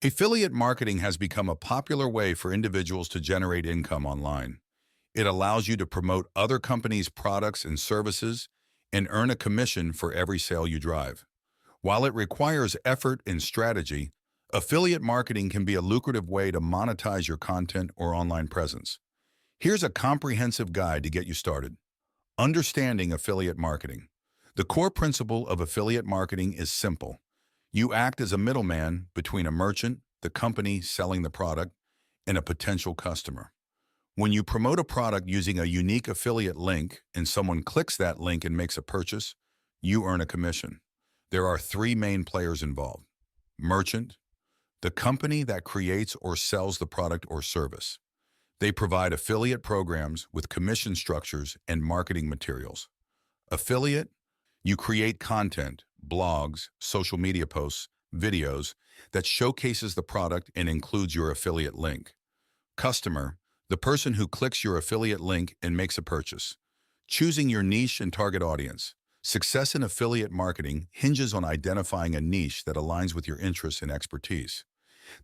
Affiliate marketing has become a popular way for individuals to generate income online. It allows you to promote other companies' products and services and earn a commission for every sale you drive. While it requires effort and strategy, affiliate marketing can be a lucrative way to monetize your content or online presence. Here's a comprehensive guide to get you started. Understanding affiliate marketing. The core principle of affiliate marketing is simple. You act as a middleman between a merchant, the company selling the product, and a potential customer. When you promote a product using a unique affiliate link and someone clicks that link and makes a purchase, you earn a commission. There are three main players involved. Merchant, the company that creates or sells the product or service. They provide affiliate programs with commission structures and marketing materials. Affiliate, you create content, blogs, social media posts, videos that showcases the product and includes your affiliate link. Customer, the person who clicks your affiliate link and makes a purchase. Choosing your niche and target audience. Success in affiliate marketing hinges on identifying a niche that aligns with your interests and expertise.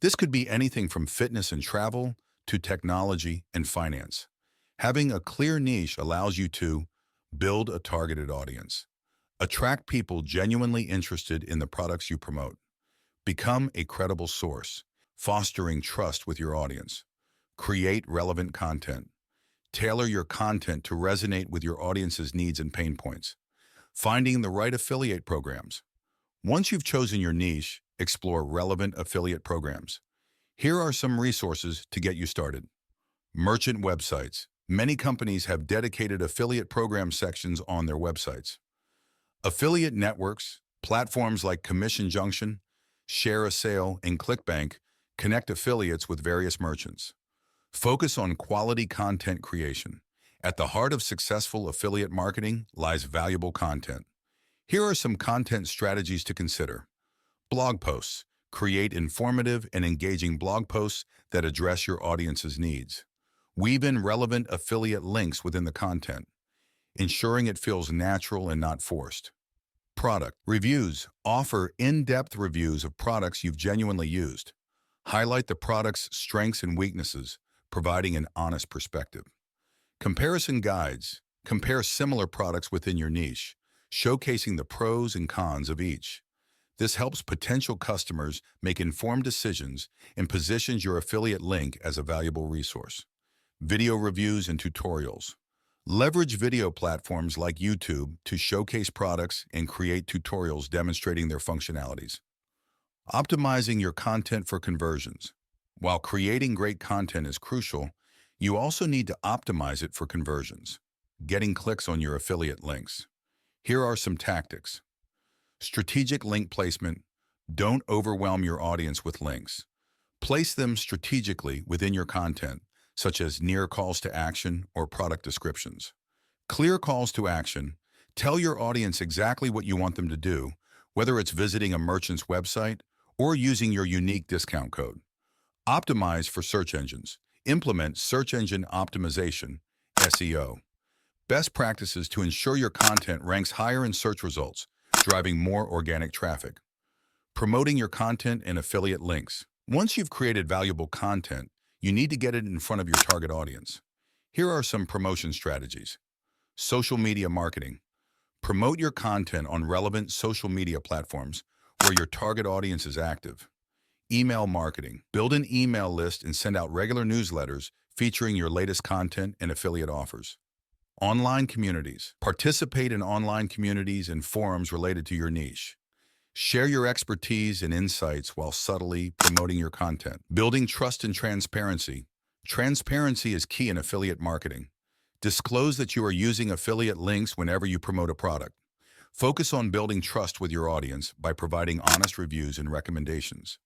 This could be anything from fitness and travel to technology and finance. Having a clear niche allows you to build a targeted audience, attract people genuinely interested in the products you promote, become a credible source, fostering trust with your audience, create relevant content, tailor your content to resonate with your audience's needs and pain points, finding the right affiliate programs. Once you've chosen your niche, explore relevant affiliate programs. Here are some resources to get you started. Merchant websites. Many companies have dedicated affiliate program sections on their websites. Affiliate networks, platforms like Commission Junction, Share a Sale, and ClickBank connect affiliates with various merchants. Focus on quality content creation. At the heart of successful affiliate marketing lies valuable content. Here are some content strategies to consider. Blog posts. Create informative and engaging blog posts that address your audience's needs. Weave in relevant affiliate links within the content, ensuring it feels natural and not forced. Product reviews. Offer in-depth reviews of products you've genuinely used. Highlight the product's strengths and weaknesses, providing an honest perspective. Comparison guides. Compare similar products within your niche, showcasing the pros and cons of each. This helps potential customers make informed decisions and positions your affiliate link as a valuable resource. Video reviews and tutorials. Leverage video platforms like YouTube to showcase products and create tutorials demonstrating their functionalities. Optimizing your content for conversions. While creating great content is crucial, you also need to optimize it for conversions, getting clicks on your affiliate links. Here are some tactics. Strategic link placement. Don't overwhelm your audience with links. Place them strategically within your content, such as near calls to action or product descriptions. Clear calls to action. Tell your audience exactly what you want them to do, whether it's visiting a merchant's website or using your unique discount code. Optimize for search engines. Implement search engine optimization, SEO. Best practices to ensure your content ranks higher in search results, driving more organic traffic. Promoting your content and affiliate links. Once you've created valuable content, you need to get it in front of your target audience. Here are some promotion strategies. Social media marketing. Promote your content on relevant social media platforms where your target audience is active. Email marketing. Build an email list and send out regular newsletters featuring your latest content and affiliate offers. Online communities. Participate in online communities and forums related to your niche. Share your expertise and insights while subtly promoting your content. Building trust and transparency. Transparency is key in affiliate marketing. Disclose that you are using affiliate links whenever you promote a product. Focus on building trust with your audience by providing honest reviews and recommendations.